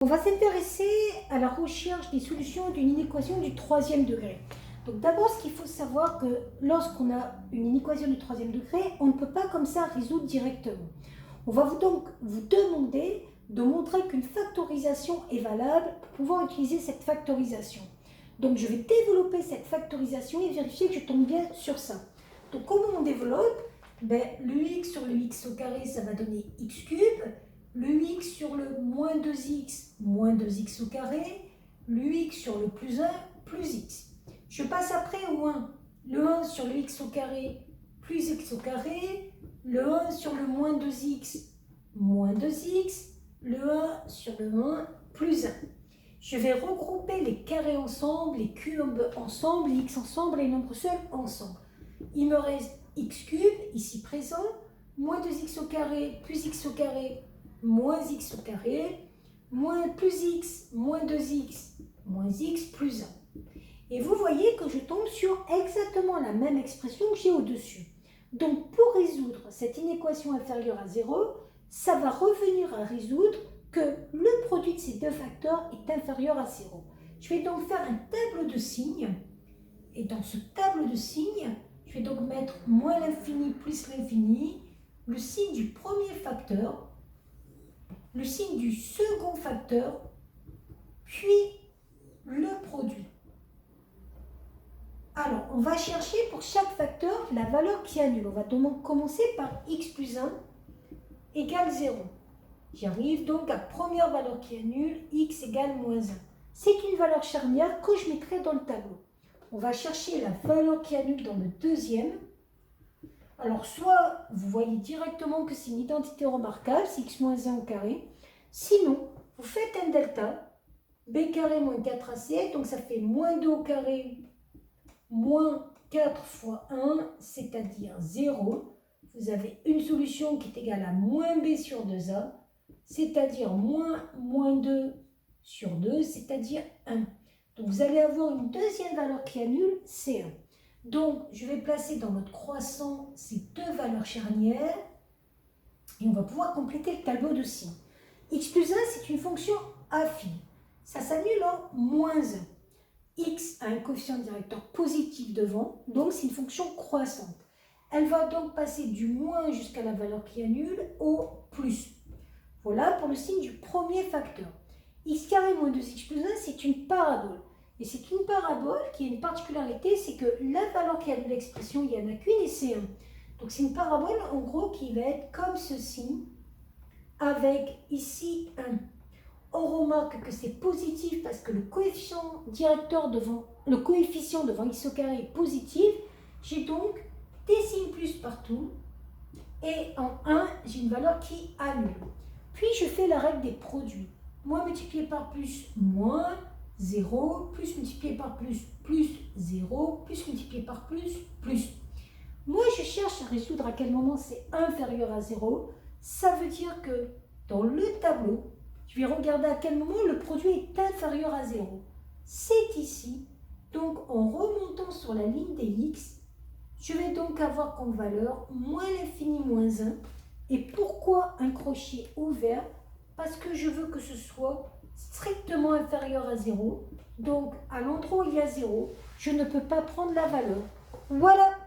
On va s'intéresser à la recherche des solutions d'une inéquation du troisième degré. Donc d'abord, ce qu'il faut savoir que lorsqu'on a une inéquation du troisième degré, on ne peut pas comme ça résoudre directement. On va donc vous demander de montrer qu'une factorisation est valable pour pouvoir utiliser cette factorisation. Donc je vais développer cette factorisation et vérifier que je tombe bien sur ça. Donc comment on développe? Le x sur le x au carré, ça va donner x cube. Le x sur le moins 2x au carré, le x sur le plus 1, plus x. Je passe après au 1. Le 1 sur le x au carré, plus x au carré, le 1 sur le moins 2x, moins 2x, le 1 sur le 1, plus 1. Je vais regrouper les carrés ensemble, les cubes ensemble, les x ensemble et les nombres seuls ensemble. Il me reste x cube, ici présent, moins 2x au carré, plus x au carré, moins x au carré, moins plus x, moins 2x, moins x plus 1. Et vous voyez que je tombe sur exactement la même expression que j'ai au-dessus. Donc pour résoudre cette inéquation inférieure à 0, ça va revenir à résoudre que le produit de ces deux facteurs est inférieur à 0. Je vais donc faire un tableau de signes. Et dans ce tableau de signes, je vais donc mettre moins l'infini plus l'infini, le signe du premier facteur, le signe du second facteur, puis le produit. Alors, on va chercher pour chaque facteur la valeur qui annule. On va donc commencer par x plus 1 égale 0. J'arrive donc à la première valeur qui annule, x égale moins 1. C'est une valeur charnière que je mettrai dans le tableau. On va chercher la valeur qui annule dans le deuxième. Alors, soit vous voyez directement que c'est une identité remarquable, c'est x moins 1 au carré. Sinon, vous faites un delta, b carré moins 4ac, donc ça fait moins 2 au carré, moins 4 fois 1, c'est-à-dire 0. Vous avez une solution qui est égale à moins b sur 2a, c'est-à-dire moins 2 sur 2, c'est-à-dire 1. Donc vous allez avoir une deuxième valeur qui annule, c'est 1. Donc je vais placer dans notre croissant ces deux valeurs charnières et on va pouvoir compléter le tableau de signes. X plus 1, c'est une fonction affine. Ça s'annule en moins 1. X a un coefficient directeur positif devant, donc c'est une fonction croissante. Elle va donc passer du moins jusqu'à la valeur qui annule au plus. Voilà pour le signe du premier facteur. X carré moins 2x plus 1, c'est une parabole. Et c'est une parabole qui a une particularité, c'est que la valeur qui annule l'expression, il n'y en a qu'une et c'est 1. Donc c'est une parabole en gros qui va être comme ceci, avec ici 1. On remarque que c'est positif parce que le coefficient directeur devant, le coefficient devant x au carré est positif. J'ai donc des signes plus partout. Et en 1, j'ai une valeur qui annule. Puis je fais la règle des produits. Moins multiplié par plus, moins 0. Plus multiplié par plus, plus 0. Plus multiplié par plus, plus. Moi, je cherche à résoudre à quel moment c'est inférieur à 0. Ça veut dire que dans le tableau, je vais regarder à quel moment le produit est inférieur à 0. C'est ici. Donc, en remontant sur la ligne des x, je vais donc avoir comme valeur moins l'infini moins 1. Et pourquoi un crochet ouvert? Parce que je veux que ce soit strictement inférieur à 0. Donc, à l'endroit où il y a 0, je ne peux pas prendre la valeur. Voilà.